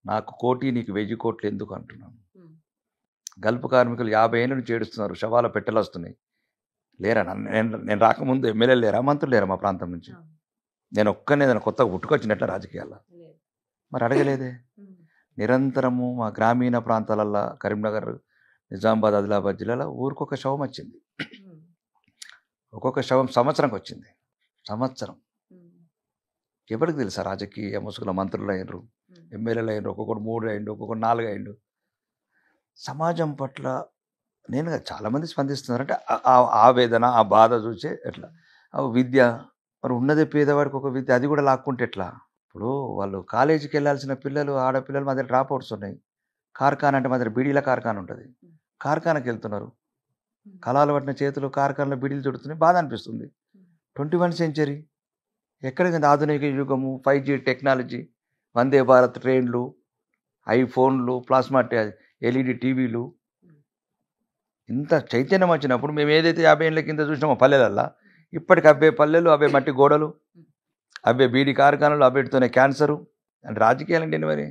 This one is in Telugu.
నాకు కోటి నీకు 1000 కోట్లు ఎందుకు అంటున్నాను. ఉమ్, గల్ఫ్ కార్మికులు 50 ఏళ్ళ నుంచి ఏడుస్తున్నారు. శవాల పెట్టెలు వస్తున్నాయి. లేరా నేను రాకముందు ఎమ్మెల్యేలు లేరా, మంత్రులు లేరా మా ప్రాంతం నుంచి? అవును, నేను ఒక్కనే ఏదైనా కొత్తగా పుట్టుకొచ్చినట్ల రాజకీయాల్లో లేదు. మరి అడగలేదే. ఉమ్, నిరంతరము మా గ్రామీణ ప్రాంతాలల్లో కరీంనగర్, నిజామాబాద్, ఆదిలాబాద్ జిల్లాలో ఊరికొక శవం వచ్చింది. ఉమ్, ఒక్కొక్క శవం సంవత్సరంకి వచ్చింది. సంవత్సరం. ఉమ్, ఎవరికి తెలుసా? రాజకీయ ముసుగుల మంత్రులు అయినరు, ఉమ్, ఎమ్మెల్యేలు అయినరు, ఒక్కొక్కరు 3 అయిండు, ఒక్కొక్కరు 4 అయిండు. సమాజం పట్ల నేను చాలామంది స్పందిస్తున్నారంటే ఆ ఆవేదన, ఆ బాధ చూసే ఎట్లా. విద్య మరి ఉన్నదే పేదవాడికి ఒక విద్య, అది కూడా లాక్కుంటే ఎట్లా? ఇప్పుడు వాళ్ళు కాలేజీకి వెళ్ళాల్సిన పిల్లలు, ఆడపిల్లలు మా దగ్గర డ్రాప్ అవుట్స్ ఉన్నాయి. కార్ఖానా అంటే మా దగ్గర బీడీల కార్ఖానా ఉంటుంది. కార్ఖానాకి వెళ్తున్నారు. ఉమ్, కళాలు పట్టిన చేతులు కార్ఖానాలో బీడీలు చుడుతున్నాయి. బాధ అనిపిస్తుంది. 21 సెంచరీ ఎక్కడికి ఆధునిక యుగము, 5G టెక్నాలజీ, వందే భారత్ ట్రైన్లు, ఐఫోన్లు, ప్లాస్మా ఎల్ఈడి టీవీలు, ఇంత చైతన్యం వచ్చినప్పుడు మేము ఏదైతే 50 ఏళ్ళ కింద చూసినామో పల్లెలల్లా, ఇప్పటికి అవే పల్లెలు, అవే మట్టి గోడలు, అవే బీడీ కార్ఖానాలు, అవేటితోనే క్యాన్సరు. అంటే రాజకీయాలు అంటే మరి